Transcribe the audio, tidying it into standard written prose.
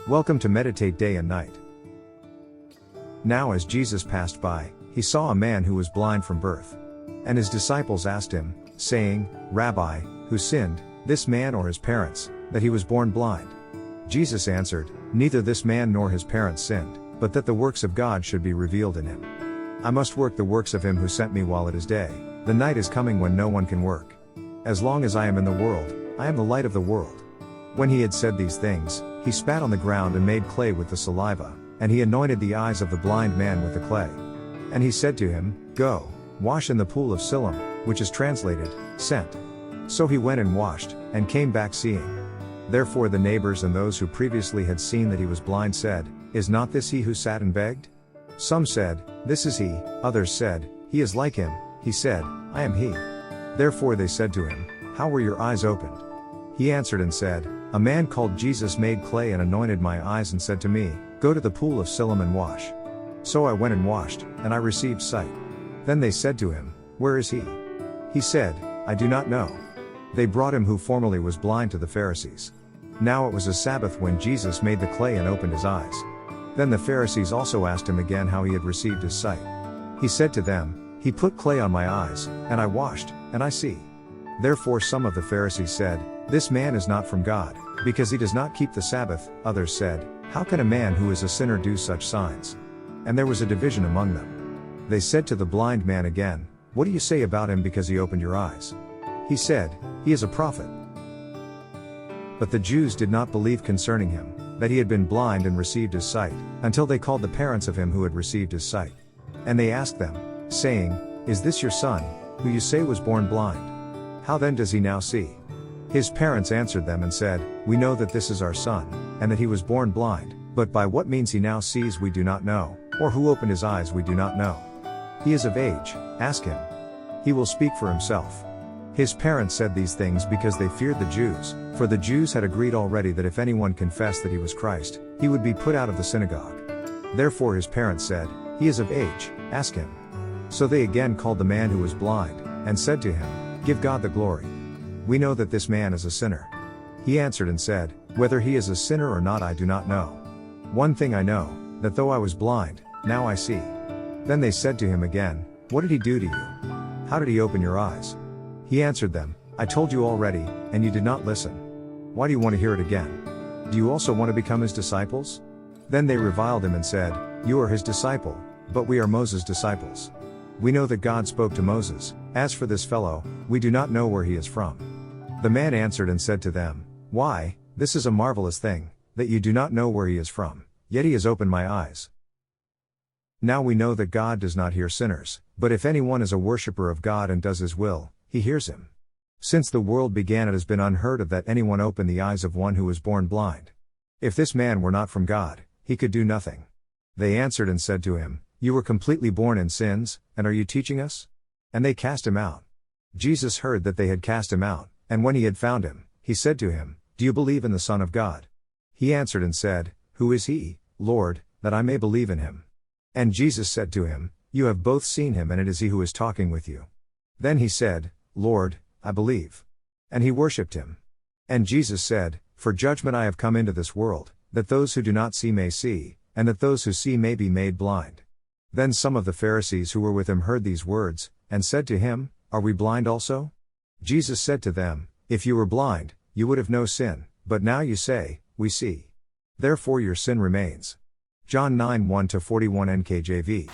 Welcome to Meditate Day and Night. Now as Jesus passed by, he saw a man who was blind from birth. And his disciples asked him, saying, Rabbi, who sinned, this man or his parents, that he was born blind? Jesus answered, Neither this man nor his parents sinned, but that the works of God should be revealed in him. I must work the works of him who sent me while it is day. The night is coming when no one can work. As long as I am in the world, I am the light of the world. When he had said these things, he spat on the ground and made clay with the saliva, and he anointed the eyes of the blind man with the clay. And he said to him, Go, wash in the pool of Siloam, which is translated, sent. So he went and washed, and came back seeing. Therefore the neighbors and those who previously had seen that he was blind said, Is not this he who sat and begged? Some said, This is he, others said, He is like him. He said, I am he. Therefore they said to him, How were your eyes opened? He answered and said, A man called Jesus made clay and anointed my eyes and said to me, Go to the pool of Siloam and wash. So I went and washed, and I received sight. Then they said to him, Where is he? He said, I do not know. They brought him who formerly was blind to the Pharisees. Now it was a Sabbath when Jesus made the clay and opened his eyes. Then the Pharisees also asked him again how he had received his sight. He said to them, He put clay on my eyes, and I washed, and I see. Therefore some of the Pharisees said, This man is not from God, because he does not keep the Sabbath. Others said, How can a man who is a sinner do such signs? And there was a division among them. They said to the blind man again, What do you say about him because he opened your eyes? He said, He is a prophet. But the Jews did not believe concerning him, that he had been blind and received his sight, until they called the parents of him who had received his sight. And they asked them, saying, Is this your son, who you say was born blind? How then does he now see? His parents answered them and said, We know that this is our son, and that he was born blind, but by what means he now sees we do not know, or who opened his eyes we do not know. He is of age, ask him. He will speak for himself. His parents said these things because they feared the Jews, for the Jews had agreed already that if anyone confessed that he was Christ, he would be put out of the synagogue. Therefore his parents said, He is of age, ask him. So they again called the man who was blind, and said to him, Give God the glory. We know that this man is a sinner. He answered and said, Whether he is a sinner or not I do not know. One thing I know, that though I was blind, now I see. Then they said to him again, What did he do to you? How did he open your eyes? He answered them, I told you already, and you did not listen. Why do you want to hear it again? Do you also want to become his disciples? Then they reviled him and said, You are his disciple, but we are Moses' disciples. We know that God spoke to Moses. As for this fellow, we do not know where he is from. The man answered and said to them, Why, this is a marvelous thing, that you do not know where he is from, yet he has opened my eyes. Now we know that God does not hear sinners, but if anyone is a worshipper of God and does his will, he hears him. Since the world began it has been unheard of that anyone open the eyes of one who was born blind. If this man were not from God, he could do nothing. They answered and said to him, You were completely born in sins, and are you teaching us? And they cast him out. Jesus heard that they had cast him out, and when he had found him, he said to him, Do you believe in the Son of God? He answered and said, Who is he, Lord, that I may believe in him? And Jesus said to him, You have both seen him and it is he who is talking with you. Then he said, Lord, I believe. And he worshipped him. And Jesus said, For judgment I have come into this world, that those who do not see may see, and that those who see may be made blind. Then some of the Pharisees who were with him heard these words, and said to him, Are we blind also? Jesus said to them, If you were blind, you would have no sin, but now you say, We see. Therefore your sin remains. John 9:1-41 NKJV.